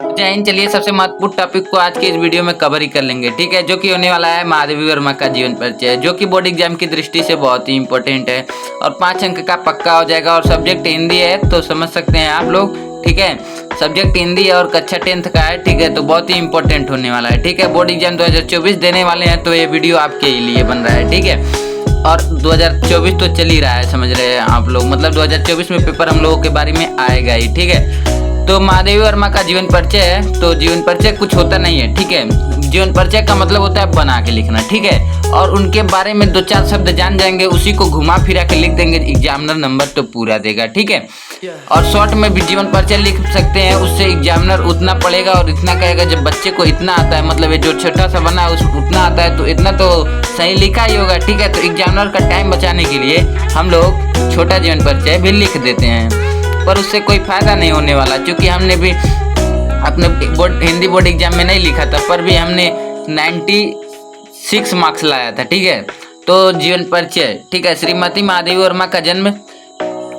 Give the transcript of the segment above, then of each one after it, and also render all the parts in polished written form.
जय हिंद। चलिए सबसे महत्वपूर्ण टॉपिक को आज के इस वीडियो में कवर ही कर लेंगे, ठीक है, जो कि होने वाला है महादेवी वर्मा का जीवन परिचय, जो कि बोर्ड एग्जाम की दृष्टि से बहुत ही इंपॉर्टेंट है और 5 अंक का पक्का हो जाएगा। और सब्जेक्ट हिंदी है तो समझ सकते हैं आप लोग, ठीक है। सब्जेक्ट हिंदी है और कक्षा 10th का है, ठीक है, तो बहुत ही इंपॉर्टेंट होने वाला है, ठीक है। बोर्ड एग्जाम 2024 देने वाले हैं तो ये वीडियो आपके लिए बन रहा है, ठीक है। और 2024 तो चल ही रहा है, समझ रहे हैं आप लोग, मतलब 2024 में पेपर हम लोगों के बारे में आएगा ही, ठीक है। तो महादेवी वर्मा का जीवन परिचय है, तो जीवन परिचय कुछ होता नहीं है, ठीक है। जीवन परिचय का मतलब होता है बना के लिखना, ठीक है। और उनके बारे में 2-4 शब्द जान जाएंगे, उसी को घुमा फिरा के लिख देंगे, एग्जामिनर नंबर तो पूरा देगा, ठीक है। और शॉर्ट में भी जीवन परिचय लिख सकते हैं, उससे एग्जामिनर उतना पढ़ेगा और इतना कहेगा। जब बच्चे को इतना आता है, मतलब ये जो छोटा सा बना है उस उतना आता है, तो इतना तो सही लिखा ही होगा, ठीक है। तो एग्जामिनर का टाइम बचाने के लिए हम लोग छोटा जीवन परिचय भी लिख देते हैं, पर उससे कोई फायदा नहीं होने वाला, क्योंकि हमने भी अपने हिंदी बोर्ड एग्जाम में नहीं लिखा था, पर भी हमने 96 मार्क्स लाया था, ठीक है। तो जीवन परिचय, ठीक है। श्रीमती महादेवी वर्मा का जन्म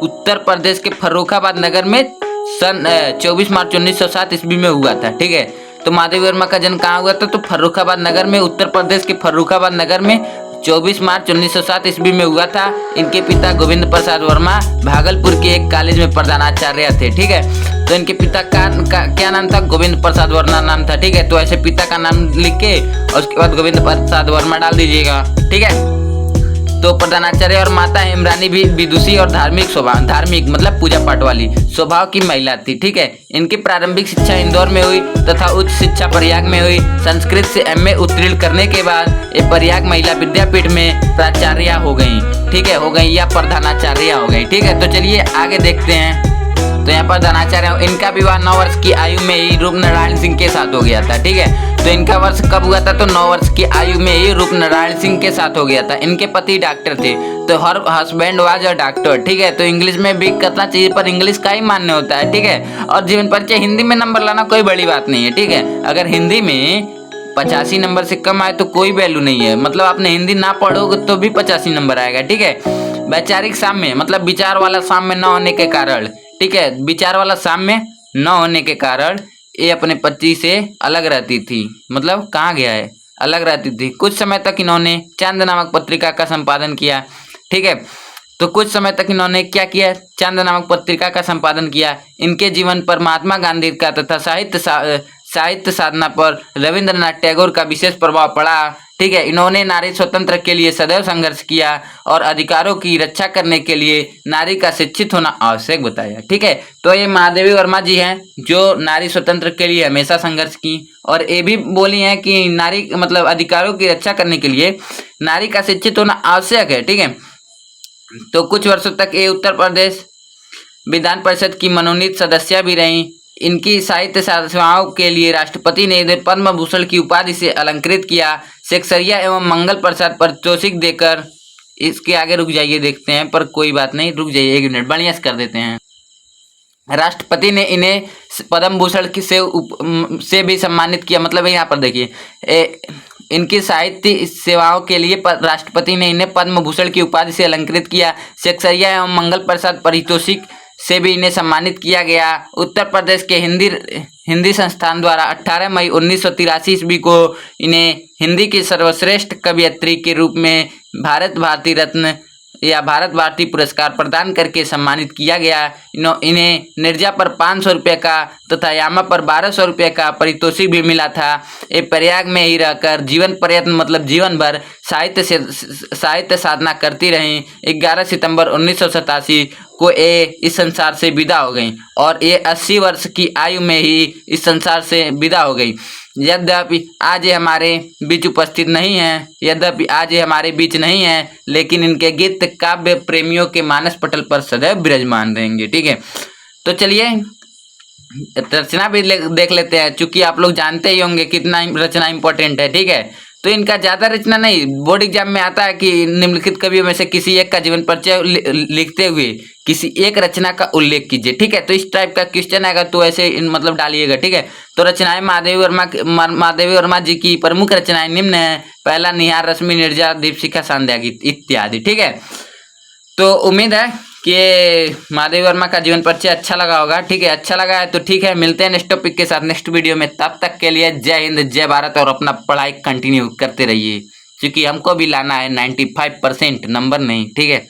उत्तर प्रदेश के फर्रुखाबाद नगर में सन 24 मार्च 1907 ईस्वी में हुआ था, ठीक है। तो महादेवी वर्मा का जन्म कहाँ हुआ था? तो फर्रुखाबाद नगर में, उत्तर प्रदेश के फर्रुखाबाद नगर में 24 मार्च 1907 ईस्वी में हुआ था। इनके पिता गोविंद प्रसाद वर्मा भागलपुर के एक कॉलेज में प्रधानाचार्य थे, ठीक है। तो इनके पिता का क्या नाम था? गोविंद प्रसाद वर्मा नाम था, ठीक है। तो ऐसे पिता का नाम लिख के और उसके बाद गोविंद प्रसाद वर्मा डाल दीजिएगा, ठीक है। तो प्रधानाचार्य और माता हेमरानी भी विदुषी और धार्मिक मतलब पूजा पाठ वाली स्वभाव की महिला थी, ठीक है। इनकी प्रारंभिक शिक्षा इंदौर में हुई तथा उच्च शिक्षा प्रयाग में हुई। संस्कृत से MA उत्तीर्ण करने के बाद ये प्रयाग महिला विद्यापीठ में प्राचार्य हो गई, ठीक है, हो गई या प्रधानाचार्य हो गई, ठीक है। तो चलिए आगे देखते हैं। तो यहाँ पर प्रधानाचार्य, इनका विवाह 9 वर्ष की आयु में ही रूपनारायण सिंह के साथ हो गया था, ठीक है। तो इनका वर्ष कब हुआ था? तो 9 वर्ष की आयु में ही रूपनारायण सिंह के साथ हो गया था। इनके पति डॉक्टर थे, तो her husband was a doctor, ठीक है। तो इंग्लिश में भी करना चाहिए, पर इंग्लिश का ही मान्य होता है, ठीक है। और जीवन परिचय हिंदी में नंबर लाना कोई बड़ी बात नहीं है, ठीक है। अगर हिंदी में 85 नंबर से कम आए तो कोई वैल्यू नहीं है, मतलब आपने हिंदी ना पढ़ोगे तो भी 85 नंबर आएगा, ठीक है। वैचारिक साम्य मतलब विचार वाला साम्य न होने के कारण, ठीक है, विचार वाला साम्य न होने के कारण ये अपने पति से अलग रहती थी। मतलब कहाँ गया है? अलग रहती थी। कुछ समय तक इन्होंने चांद नामक पत्रिका का संपादन किया, ठीक है। तो कुछ समय तक इन्होंने क्या किया? चांद नामक पत्रिका का संपादन किया। इनके जीवन पर महात्मा गांधी का तथा साहित्य साधना पर रविंद्रनाथ टैगोर का विशेष प्रभाव पड़ा, ठीक है। इन्होंने नारी स्वतंत्र के लिए सदैव संघर्ष किया और अधिकारों की रक्षा करने के लिए नारी का शिक्षित होना आवश्यक बताया, ठीक है। तो ये महादेवी वर्मा जी हैं जो नारी स्वतंत्र के लिए हमेशा संघर्ष की, और ये भी बोली हैं कि नारी मतलब अधिकारों की रक्षा करने के लिए नारी का शिक्षित होना आवश्यक है, ठीक है। तो कुछ वर्षों तक ये उत्तर प्रदेश विधान परिषद की मनोनीत सदस्य भी रहीं। इनकी साहित्य सेवाओं के लिए राष्ट्रपति ने इन्हें पद्म भूषण की उपाधि से अलंकृत किया। शेक्सपियर एवं मंगल प्रसाद पारितोषिक देकर, इसके आगे रुक जाइए, देखते हैं, पर कोई बात नहीं, रुक जाइए 1 मिनट, बढ़िया से कर देते हैं। राष्ट्रपति ने इन्हें पद्म भूषण से भी सम्मानित किया। मतलब यहाँ पर देखिए, इनकी साहित्य सेवाओं के लिए राष्ट्रपति ने इन्हें पद्म भूषण की उपाधि से अलंकृत किया। शेक्सपियर एवं मंगल प्रसाद पारितोषिक से भी इन्हें सम्मानित किया गया। उत्तर प्रदेश के हिंदी संस्थान द्वारा 18 मई 1983 ईस्वी को इन्हें हिंदी की सर्वश्रेष्ठ कवयित्री के रूप में भारत भारती रत्न या भारत भारती पुरस्कार प्रदान करके सम्मानित किया गया। इन्हें निर्जा पर 500 रुपये का तथा यामा पर 1200 रुपये का पारितोषिक भी मिला था। ये प्रयाग में ही रहकर जीवन प्रयत्न मतलब जीवन भर साहित्य साधना करती रहीं। 11 सितंबर 1987 को ये इस संसार से विदा हो गई और ये 80 वर्ष की आयु में ही इस संसार से विदा हो गई। यद्यपि आज ये हमारे बीच उपस्थित नहीं है, लेकिन इनके गीत काव्य प्रेमियों के मानस पटल पर सदैव विराजमान रहेंगे, ठीक है। तो चलिए रचना भी देख लेते हैं, क्योंकि आप लोग जानते ही होंगे कितना रचना इंपॉर्टेंट है, ठीक है। तो इनका ज़्यादा रचना नहीं, बोर्ड एग्जाम में आता है कि निम्नलिखित कवियों में से किसी एक का जीवन परिचय लिखते हुए किसी एक रचना का उल्लेख कीजिए, ठीक है। तो इस टाइप का क्वेश्चन आएगा तो ऐसे मतलब डालिएगा, ठीक है। तो रचनाएं महादेवी वर्मा जी की प्रमुख रचनाएं निम्न है। पहला, निहार, रश्मि, निर्जा, दीपशिखा, संध्या गीत इत्यादि, ठीक है। तो उम्मीद है कि महादेव वर्मा का जीवन परिचय अच्छा लगा होगा। ठीक है, अच्छा लगा है तो ठीक है, मिलते हैं नेक्स्ट टॉपिक के साथ नेक्स्ट वीडियो में। तब तक के लिए जय हिंद जय भारत, और अपना पढ़ाई कंटिन्यू करते रहिए, क्योंकि हमको भी लाना है 95% नंबर नहीं। ठीक है।